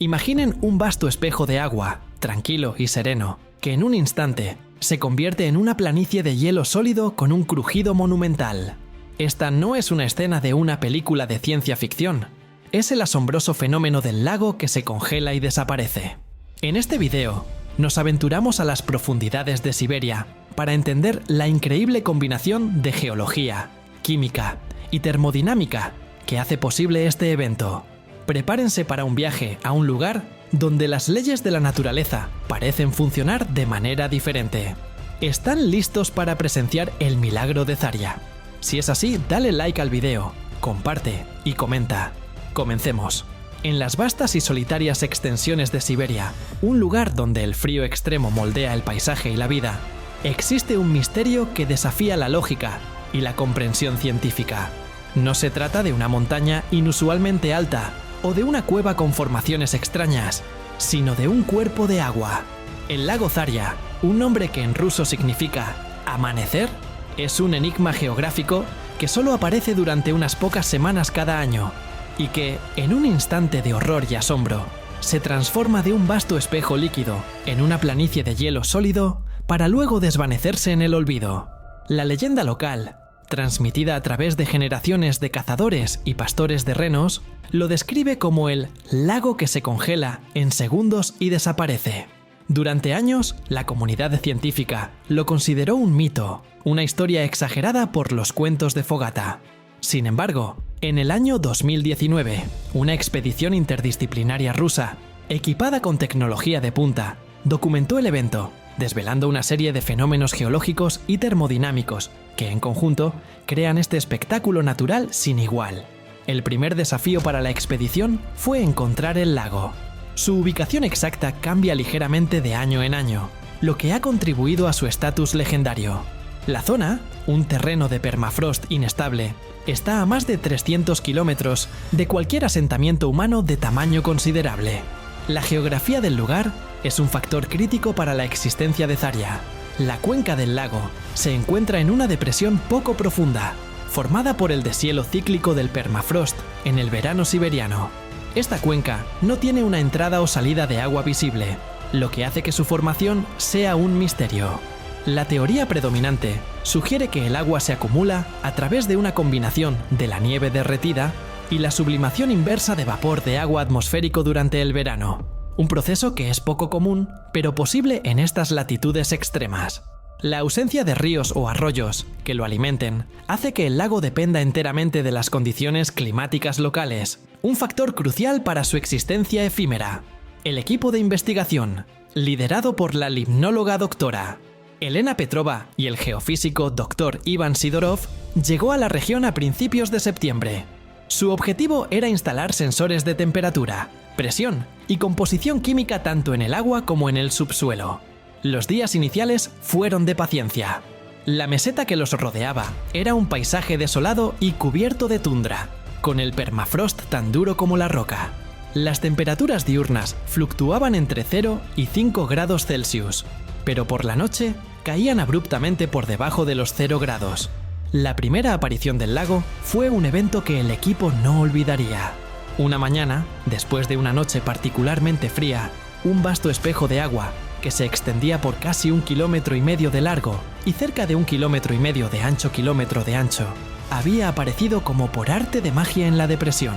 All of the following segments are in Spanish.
Imaginen un vasto espejo de agua, tranquilo y sereno, que en un instante se convierte en una planicie de hielo sólido con un crujido monumental. Esta no es una escena de una película de ciencia ficción, es el asombroso fenómeno del lago que se congela y desaparece. En este video, nos aventuramos a las profundidades de Siberia para entender la increíble combinación de geología, química y termodinámica que hace posible este evento. Prepárense para un viaje a un lugar donde las leyes de la naturaleza parecen funcionar de manera diferente. ¿Están listos para presenciar el milagro de Zarya? Si es así, dale like al video, comparte y comenta. Comencemos. En las vastas y solitarias extensiones de Siberia, un lugar donde el frío extremo moldea el paisaje y la vida, existe un misterio que desafía la lógica y la comprensión científica. No se trata de una montaña inusualmente alta o de una cueva con formaciones extrañas, sino de un cuerpo de agua. El lago Zarya, un nombre que en ruso significa amanecer, es un enigma geográfico que solo aparece durante unas pocas semanas cada año y que, en un instante de horror y asombro, se transforma de un vasto espejo líquido en una planicie de hielo sólido para luego desvanecerse en el olvido. La leyenda local, transmitida a través de generaciones de cazadores y pastores de renos, lo describe como el lago que se congela en segundos y desaparece. Durante años, la comunidad científica lo consideró un mito, una historia exagerada por los cuentos de Fogata. Sin embargo, en el año 2019, una expedición interdisciplinaria rusa, equipada con tecnología de punta, documentó el evento, desvelando una serie de fenómenos geológicos y termodinámicos que, en conjunto, crean este espectáculo natural sin igual. El primer desafío para la expedición fue encontrar el lago. Su ubicación exacta cambia ligeramente de año en año, lo que ha contribuido a su estatus legendario. La zona, un terreno de permafrost inestable, está a más de 300 kilómetros de cualquier asentamiento humano de tamaño considerable. La geografía del lugar es un factor crítico para la existencia de Zarya. La cuenca del lago se encuentra en una depresión poco profunda, formada por el deshielo cíclico del permafrost en el verano siberiano. Esta cuenca no tiene una entrada o salida de agua visible, lo que hace que su formación sea un misterio. La teoría predominante sugiere que el agua se acumula a través de una combinación de la nieve derretida y la sublimación inversa de vapor de agua atmosférico durante el verano, un proceso que es poco común, pero posible en estas latitudes extremas. La ausencia de ríos o arroyos que lo alimenten hace que el lago dependa enteramente de las condiciones climáticas locales, un factor crucial para su existencia efímera. El equipo de investigación, liderado por la limnóloga doctora Elena Petrova y el geofísico Dr. Ivan Sidorov, llegó a la región a principios de septiembre. Su objetivo era instalar sensores de temperatura, presión y composición química tanto en el agua como en el subsuelo. Los días iniciales fueron de paciencia. La meseta que los rodeaba era un paisaje desolado y cubierto de tundra, con el permafrost tan duro como la roca. Las temperaturas diurnas fluctuaban entre 0 y 5 grados Celsius, pero por la noche caían abruptamente por debajo de los 0 grados. La primera aparición del lago fue un evento que el equipo no olvidaría. Una mañana, después de una noche particularmente fría, un vasto espejo de agua, que se extendía por casi 1,5 kilómetros de largo y cerca de 1,5 kilómetros de ancho, había aparecido como por arte de magia en la depresión.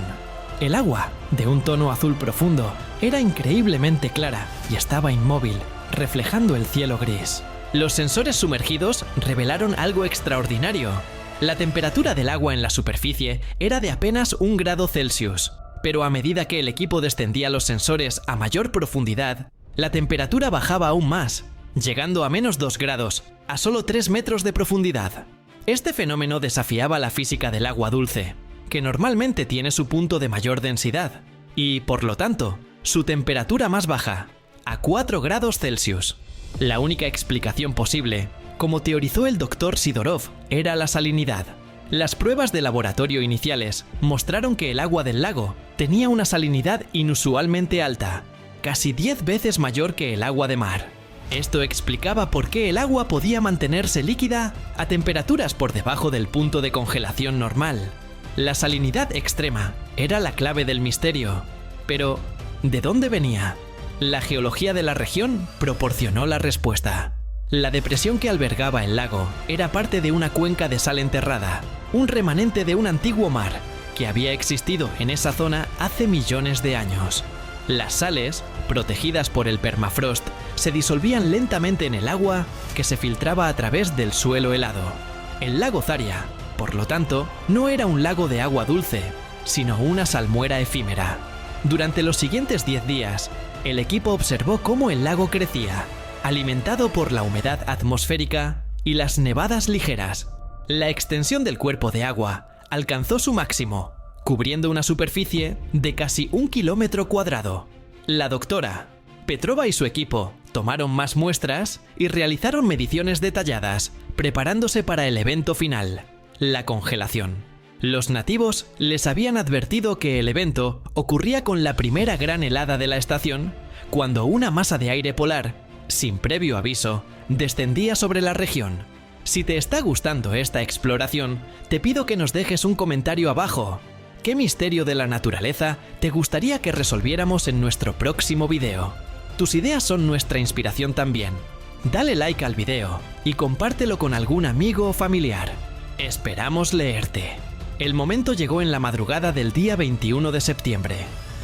El agua, de un tono azul profundo, era increíblemente clara y estaba inmóvil, reflejando el cielo gris. Los sensores sumergidos revelaron algo extraordinario. La temperatura del agua en la superficie era de apenas 1 grado Celsius, pero a medida que el equipo descendía los sensores a mayor profundidad, la temperatura bajaba aún más, llegando a menos 2 grados, a solo 3 metros de profundidad. Este fenómeno desafiaba la física del agua dulce, que normalmente tiene su punto de mayor densidad, y, por lo tanto, su temperatura más baja, a 4 grados Celsius. La única explicación posible, como teorizó el Dr. Sidorov, era la salinidad. Las pruebas de laboratorio iniciales mostraron que el agua del lago tenía una salinidad inusualmente alta, casi 10 veces mayor que el agua de mar. Esto explicaba por qué el agua podía mantenerse líquida a temperaturas por debajo del punto de congelación normal. La salinidad extrema era la clave del misterio. Pero, ¿De dónde venía? La geología de la región proporcionó la respuesta. La depresión que albergaba el lago era parte de una cuenca de sal enterrada, un remanente de un antiguo mar que había existido en esa zona hace millones de años. Las sales, protegidas por el permafrost, se disolvían lentamente en el agua que se filtraba a través del suelo helado. El lago Zaria, por lo tanto, no era un lago de agua dulce, sino una salmuera efímera. Durante los siguientes 10 días, el equipo observó cómo el lago crecía, alimentado por la humedad atmosférica y las nevadas ligeras. La extensión del cuerpo de agua alcanzó su máximo, cubriendo una superficie de casi 1 kilómetro cuadrado. La doctora Petrova y su equipo tomaron más muestras y realizaron mediciones detalladas, preparándose para el evento final, la congelación. Los nativos les habían advertido que el evento ocurría con la primera gran helada de la estación, cuando una masa de aire polar, sin previo aviso, descendía sobre la región. Si te está gustando esta exploración, te pido que nos dejes un comentario abajo. ¿Qué misterio de la naturaleza te gustaría que resolviéramos en nuestro próximo video? Tus ideas son nuestra inspiración también. Dale like al video y compártelo con algún amigo o familiar. Esperamos leerte. El momento llegó en la madrugada del día 21 de septiembre.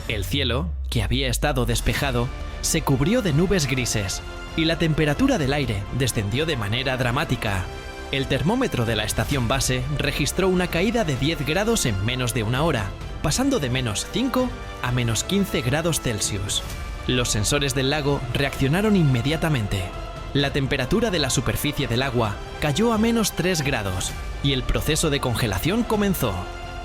El cielo, que había estado despejado, se cubrió de nubes grises y la temperatura del aire descendió de manera dramática. El termómetro de la estación base registró una caída de 10 grados en menos de una hora, pasando de -5 a -15 grados Celsius. Los sensores del lago reaccionaron inmediatamente. La temperatura de la superficie del agua cayó a -3 grados y el proceso de congelación comenzó.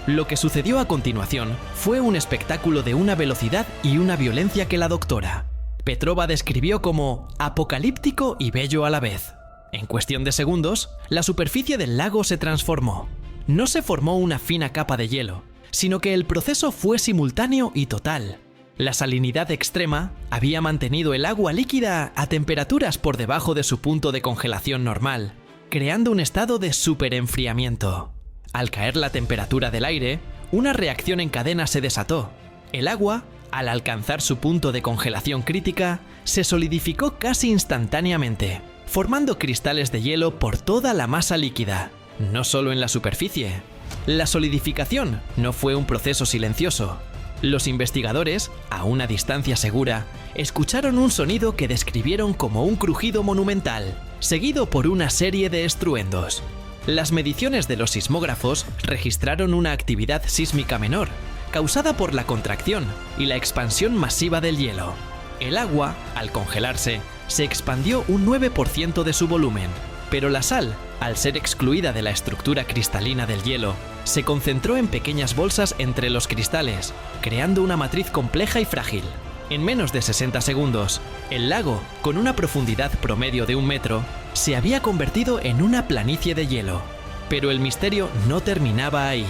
Lo que sucedió a continuación fue un espectáculo de una velocidad y una violencia que la doctora Petrova describió como apocalíptico y bello a la vez. En cuestión de segundos, la superficie del lago se transformó. No se formó una fina capa de hielo, sino que el proceso fue simultáneo y total. La salinidad extrema había mantenido el agua líquida a temperaturas por debajo de su punto de congelación normal, creando un estado de superenfriamiento. Al caer la temperatura del aire, una reacción en cadena se desató. El agua, al alcanzar su punto de congelación crítica, se solidificó casi instantáneamente, formando cristales de hielo por toda la masa líquida, no solo en la superficie. La solidificación no fue un proceso silencioso. Los investigadores, a una distancia segura, escucharon un sonido que describieron como un crujido monumental, seguido por una serie de estruendos. Las mediciones de los sismógrafos registraron una actividad sísmica menor, causada por la contracción y la expansión masiva del hielo. El agua, al congelarse, se expandió un 9% de su volumen, pero la sal, al ser excluida de la estructura cristalina del hielo, se concentró en pequeñas bolsas entre los cristales, creando una matriz compleja y frágil. En menos de 60 segundos, el lago, con una profundidad promedio de 1 metro, se había convertido en una planicie de hielo. Pero el misterio no terminaba ahí.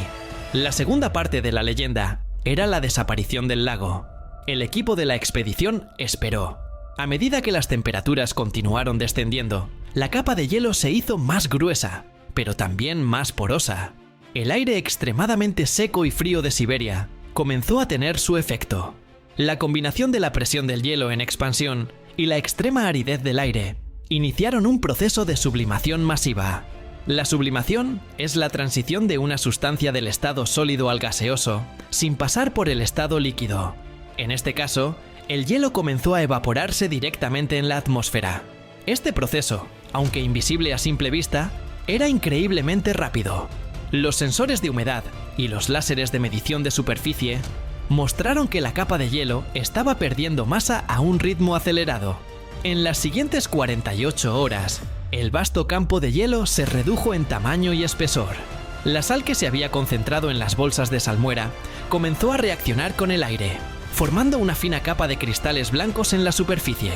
La segunda parte de la leyenda era la desaparición del lago. El equipo de la expedición esperó. A medida que las temperaturas continuaron descendiendo, la capa de hielo se hizo más gruesa, pero también más porosa. El aire extremadamente seco y frío de Siberia comenzó a tener su efecto. La combinación de la presión del hielo en expansión y la extrema aridez del aire iniciaron un proceso de sublimación masiva. La sublimación es la transición de una sustancia del estado sólido al gaseoso sin pasar por el estado líquido. En este caso, el hielo comenzó a evaporarse directamente en la atmósfera. Este proceso, aunque invisible a simple vista, era increíblemente rápido. Los sensores de humedad y los láseres de medición de superficie mostraron que la capa de hielo estaba perdiendo masa a un ritmo acelerado. En las siguientes 48 horas, el vasto campo de hielo se redujo en tamaño y espesor. La sal que se había concentrado en las bolsas de salmuera comenzó a reaccionar con el aire, formando una fina capa de cristales blancos en la superficie.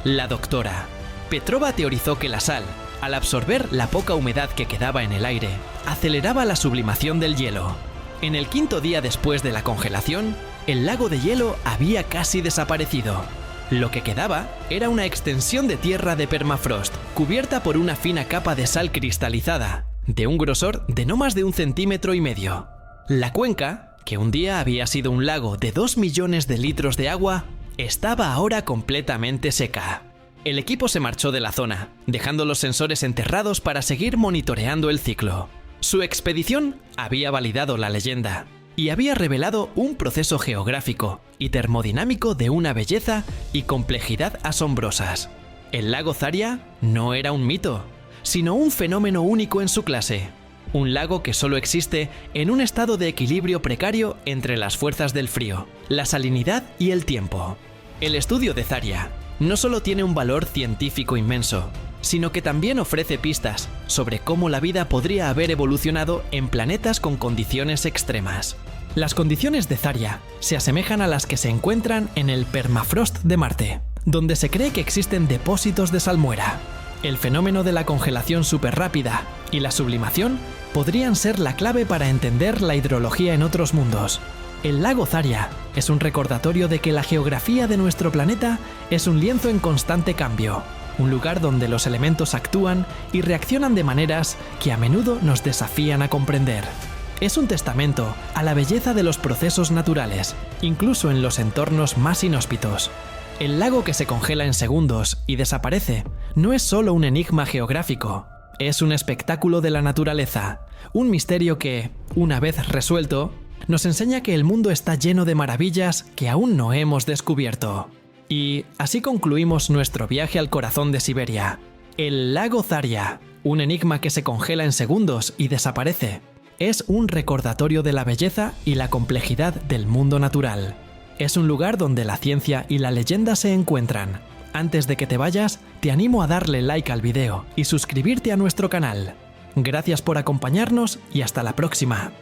La doctora Petrova teorizó que la sal, al absorber la poca humedad que quedaba en el aire, aceleraba la sublimación del hielo. En el quinto día después de la congelación, el lago de hielo había casi desaparecido. Lo que quedaba era una extensión de tierra de permafrost, cubierta por una fina capa de sal cristalizada, de un grosor de no más de 1,5 centímetros. La cuenca, que un día había sido un lago de 2 millones de litros de agua, estaba ahora completamente seca. El equipo se marchó de la zona, dejando los sensores enterrados para seguir monitoreando el ciclo. Su expedición había validado la leyenda y había revelado un proceso geográfico y termodinámico de una belleza y complejidad asombrosas. El lago Zaria no era un mito, sino un fenómeno único en su clase. Un lago que solo existe en un estado de equilibrio precario entre las fuerzas del frío, la salinidad y el tiempo. El estudio de Zaria no solo tiene un valor científico inmenso, sino que también ofrece pistas sobre cómo la vida podría haber evolucionado en planetas con condiciones extremas. Las condiciones de Zaria se asemejan a las que se encuentran en el permafrost de Marte, donde se cree que existen depósitos de salmuera. El fenómeno de la congelación superrápida y la sublimación podrían ser la clave para entender la hidrología en otros mundos. El lago Zaria es un recordatorio de que la geografía de nuestro planeta es un lienzo en constante cambio, un lugar donde los elementos actúan y reaccionan de maneras que a menudo nos desafían a comprender. Es un testamento a la belleza de los procesos naturales, incluso en los entornos más inhóspitos. El lago que se congela en segundos y desaparece no es solo un enigma geográfico, es un espectáculo de la naturaleza, un misterio que, una vez resuelto, nos enseña que el mundo está lleno de maravillas que aún no hemos descubierto. Y así concluimos nuestro viaje al corazón de Siberia. El lago Zaria, un enigma que se congela en segundos y desaparece, es un recordatorio de la belleza y la complejidad del mundo natural. Es un lugar donde la ciencia y la leyenda se encuentran. Antes de que te vayas, te animo a darle like al video y suscribirte a nuestro canal. Gracias por acompañarnos y hasta la próxima.